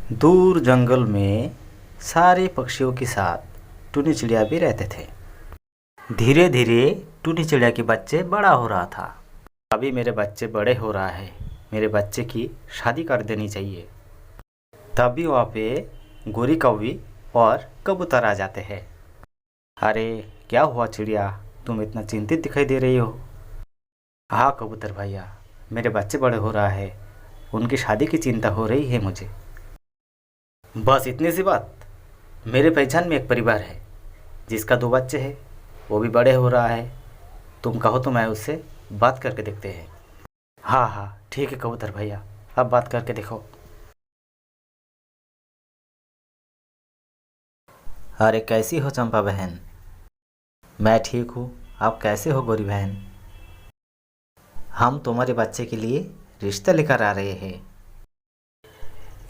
दूर जंगल में सारे पक्षियों के साथ टुनी चिड़िया भी रहते थे। धीरे धीरे टुनी चिड़िया के बच्चे बड़ा हो रहा था। अभी मेरे बच्चे बड़े हो रहा है, मेरे बच्चे की शादी कर देनी चाहिए। तभी वहाँ पे गोरी कौवी और कबूतर आ जाते हैं। अरे क्या हुआ चिड़िया, तुम इतना चिंतित दिखाई दे रही हो? हाँ कबूतर भैया, मेरे बच्चे बड़े हो रहा है, उनकी शादी की चिंता हो रही है मुझे। बस इतनी सी बात? मेरे पहचान में एक परिवार है जिसका 2 बच्चे हैं, वो भी बड़े हो रहा है। तुम कहो तो मैं उससे बात करके देखते हैं। हाँ हाँ ठीक है कबूतर भैया, अब बात करके देखो। अरे कैसी हो चंपा बहन? मैं ठीक हूँ, आप कैसे हो गोरी बहन? हम तुम्हारे बच्चे के लिए रिश्ता लेकर आ रहे हैं।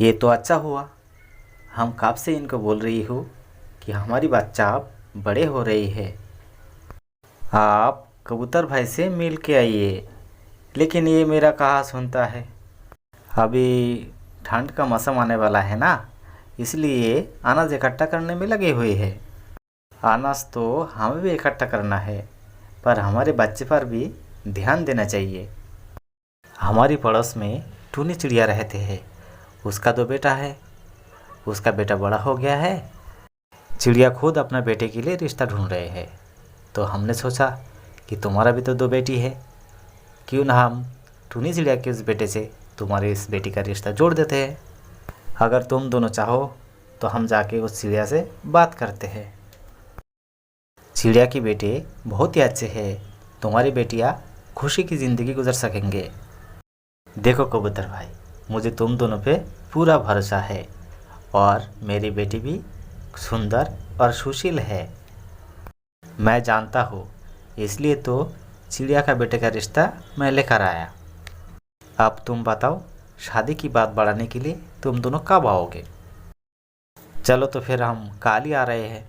ये तो अच्छा हुआ। हम कब से इनको बोल रही हो कि हमारी बच्चा अब बड़े हो रही है। आप कबूतर भाई से मिल के आइए, लेकिन ये मेरा कहाँ सुनता है। अभी ठंड का मौसम आने वाला है ना, इसलिए अनाज इकट्ठा करने में लगे हुए हैं। अनाज तो हमें भी इकट्ठा करना है, पर हमारे बच्चे पर भी ध्यान देना चाहिए। हमारी पड़ोस में टूनी चिड़िया रहते हैं, उसका 2 बेटा है। उसका बेटा बड़ा हो गया है। चिड़िया खुद अपना बेटे के लिए रिश्ता ढूंढ रहे हैं, तो हमने सोचा कि तुम्हारा भी तो 2 बेटी है, क्यों ना हम टूनी चिड़िया के उस बेटे से तुम्हारी इस बेटी का रिश्ता जोड़ देते हैं। अगर तुम दोनों चाहो तो हम जाके उस चिड़िया से बात करते हैं। चिड़िया के बेटे बहुत ही अच्छे हैं, तुम्हारी बेटियाँ खुशी की ज़िंदगी गुजर सकेंगे। देखो कबूतर भाई, मुझे तुम दोनों पे पूरा भरोसा है, और मेरी बेटी भी सुंदर और सुशील है। मैं जानता हूँ, इसलिए तो चिड़िया का बेटे का रिश्ता मैं लेकर आया। अब तुम बताओ, शादी की बात बढ़ाने के लिए तुम दोनों कब आओगे? चलो तो फिर हम कल ही आ रहे हैं।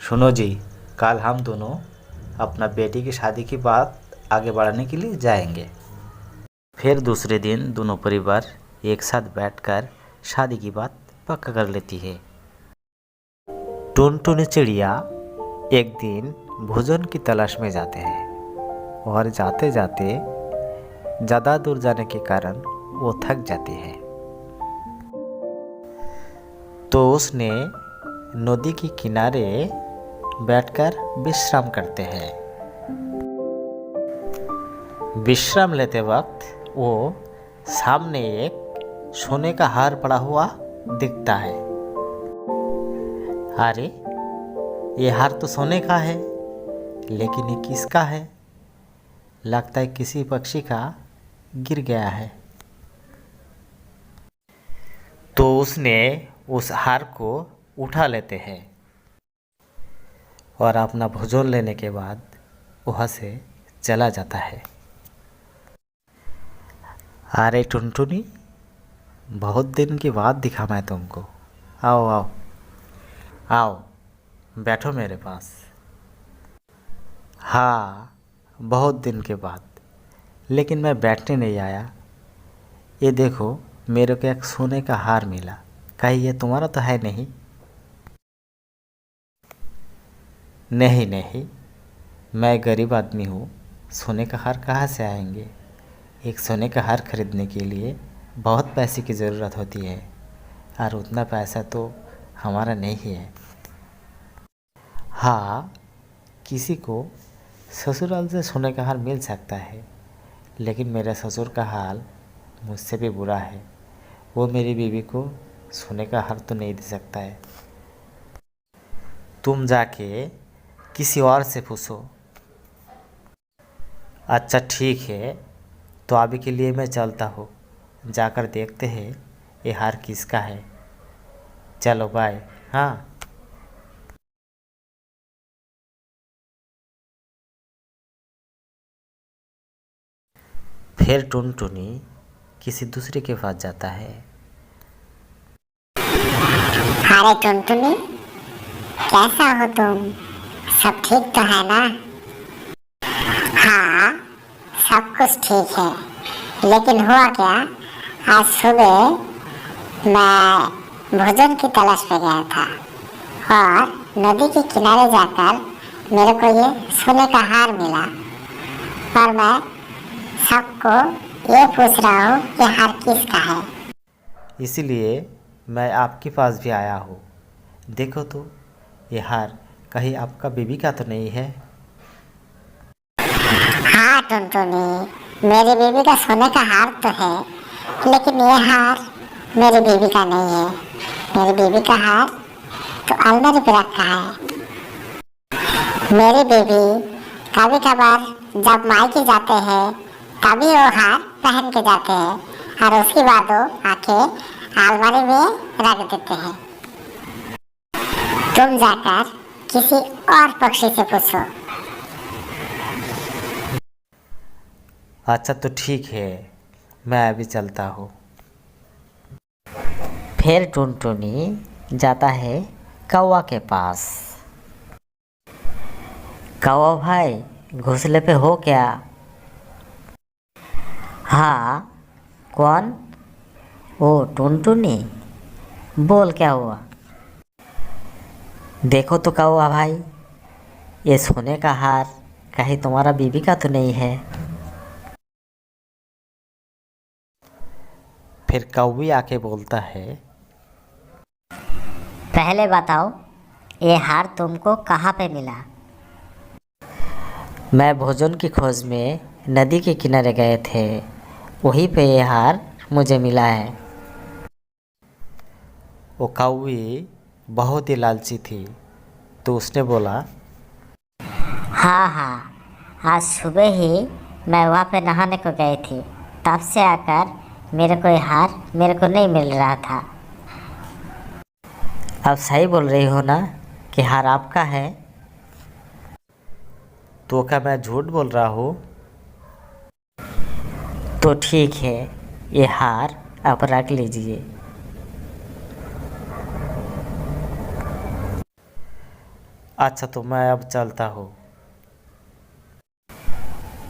सुनो जी, कल हम दोनों अपना बेटी की शादी की बात आगे बढ़ाने के लिए जाएंगे। फिर दूसरे दिन दोनों परिवार एक साथ बैठकर शादी की बात पक्का कर लेती है। टुनटुनी चिड़िया एक दिन भोजन की तलाश में जाते हैं, और जाते जाते ज़्यादा दूर जाने के कारण वो थक जाती है। तो उसने नदी के किनारे बैठकर विश्राम करते हैं। विश्राम लेते वक्त वो सामने एक सोने का हार पड़ा हुआ दिखता है। अरे ये हार तो सोने का है, लेकिन ये किसका है? लगता है किसी पक्षी का गिर गया है। तो उसने उस हार को उठा लेते हैं, और अपना भोजन लेने के बाद वहाँ से चला जाता है। अरे टुनटुनी, बहुत दिन के बाद दिखा मैं तुमको। आओ आओ आओ, बैठो मेरे पास। हाँ, बहुत दिन के बाद, लेकिन मैं बैठने नहीं आया। ये देखो, मेरे को एक सोने का हार मिला। कहीं ये तुम्हारा तो है नहीं? नहीं नहीं, मैं गरीब आदमी हूँ, सोने का हार कहाँ से आएंगे? एक सोने का हार खरीदने के लिए बहुत पैसे की ज़रूरत होती है, और उतना पैसा तो हमारा नहीं है। हाँ, किसी को ससुराल से सोने का हार मिल सकता है, लेकिन मेरे ससुर का हाल मुझसे भी बुरा है। वो मेरी बीवी को सोने का हार तो नहीं दे सकता है। तुम जाके किसी और से पूछो। अच्छा ठीक है, तो अभी के लिए मैं चलता हूँ, जाकर देखते हैं ये हार किसका है। चलो बाय। हाँ। फिर टुनटुनी किसी दूसरे के पास जाता है। अरे टुनटुनी, कैसा हो तुम? सब ठीक तो है ना? हाँ, सब कुछ ठीक है, लेकिन हुआ क्या, आज सुबह मैं भोजन की तलाश में गया था और नदी के किनारे जाकर मेरे को ये सोने का हार मिला और मैं सबको ये पूछ रहा हूँ कि हार किसका है। इसीलिए मैं आपके पास भी आया हूँ। देखो तो ये हार कहीं आपका बीबी का तो नहीं है? हाँ टुनटुनी, मेरी बीबी का सोने का हार तो है, लेकिन ये हार मेरी बीबी का नहीं है। मेरी बीबी का हार तो अलमारी पे रखा है। मेरी बीबी कभी कभार जब मायके जाते हैं तभी वो हार पहन के जाते हैं और उसके बाद वो आके अलमारी में रख देते हैं। तुम जाकर किसी और पक्षी से पूछो। अच्छा तो ठीक है, मैं अभी चलता हूँ। फिर टुनटुनी जाता है कौवा के पास। कौवा भाई, घोंसले पे हो क्या? हाँ, कौन? ओ टुनटुनी, बोल क्या हुआ? देखो तो कौवा भाई, ये सोने का हार कहीं तुम्हारा बीबी का तो नहीं है? फिर कौवी आके बोलता है, पहले बताओ, ये हार तुमको कहाँ पे मिला? मैं भोजन की खोज में नदी के किनारे गए थे, वहीं पे ये हार मुझे मिला है। वो कौवी बहुत ही लालची थी, तो उसने बोला, हाँ हाँ, आज सुबह ही मैं वहाँ पे नहाने को गई थी, तब से आकर मेरे को ये हार मेरे को नहीं मिल रहा था। अब सही बोल रही हो ना कि हार आपका है? तो क्या मैं झूठ बोल रहा हूँ? तो ठीक है, ये हार आप रख लीजिए। अच्छा तो मैं अब चलता हूँ।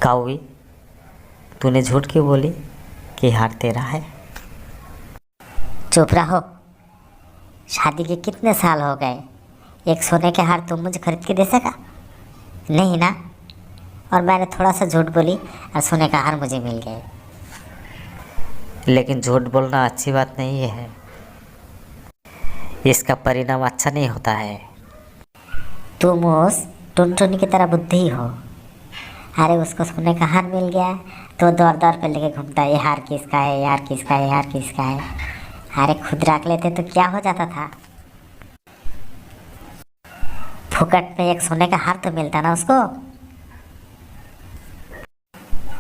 कौवी, तूने झूठ क्यों बोली कि हार तेरा है? चुप रहो, शादी के कितने साल हो गए, एक सोने के हार तुम मुझे खरीद के दे सका? नहीं ना। और मैंने थोड़ा सा झूठ बोली और सोने का हार मुझे मिल गए। लेकिन झूठ बोलना अच्छी बात नहीं है, इसका परिणाम अच्छा नहीं होता है। तुम उस टुनटुनी की तरह बुद्धि हो। अरे उसको सोने का हार मिल गया तो दौड़ दौड़ पे लेके घूमता है, ये हार किसका है, यार किसका है, यार किसका है। अरे खुद रख लेते तो क्या हो जाता था? फुकट में एक सोने का हार तो मिलता ना उसको।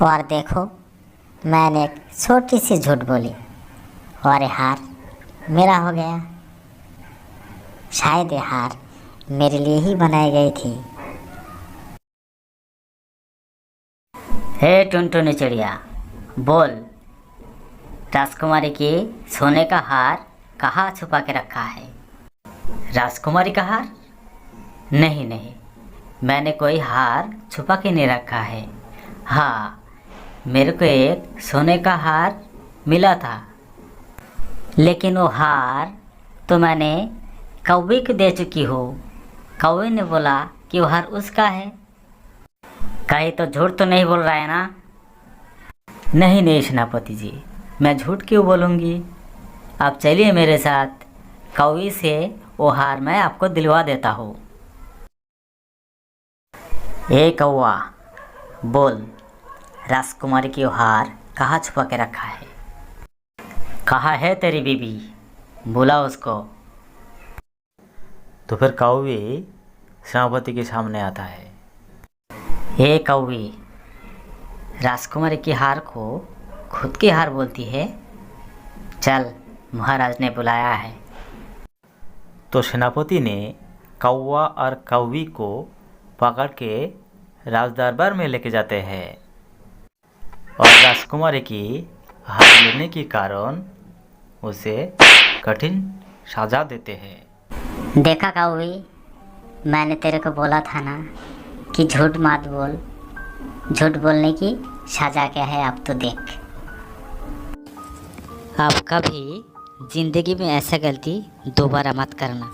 और देखो, मैंने एक छोटी सी झूठ बोली और ये हार मेरा हो गया। शायद ये हार मेरे लिए ही बनाई गई थी। हे टुनटुनी चिड़िया, बोल, राजकुमारी की सोने का हार कहाँ छुपा के रखा है? राजकुमारी का हार? नहीं नहीं, मैंने कोई हार छुपा के नहीं रखा है। हाँ, मेरे को एक सोने का हार मिला था, लेकिन वो हार तो मैंने कौवे को दे चुकी हूँ। कौवे ने बोला कि वो हार उसका है। कहीं तो झूठ तो नहीं बोल रहा है ना? नहीं नहीं सेनापति जी, मैं झूठ क्यों बोलूँगी। आप चलिए मेरे साथ, कौवे से वो हार मैं आपको दिलवा देता हूँ। ए कौवा, बोल, राजकुमारी की वो हार कहाँ छुपा के रखा है? कहाँ है तेरी बीबी? बुला उसको। तो फिर कौवी सेनापति के सामने आता है। हे कौवी, राजकुमारी की हार को खुद की हार बोलती है? चल, महाराज ने बुलाया है। तो सेनापति ने कौवा और कौवी को पकड़ के राज दरबार में लेके जाते हैं और राजकुमारी की हार लेने के कारण उसे कठिन सजा देते हैं। देखा कौवी, मैंने तेरे को बोला था ना कि झूठ मत बोल। झूठ बोलने की सजा क्या है अब तो देख। अब कभी ज़िंदगी में ऐसा गलती दोबारा मत करना।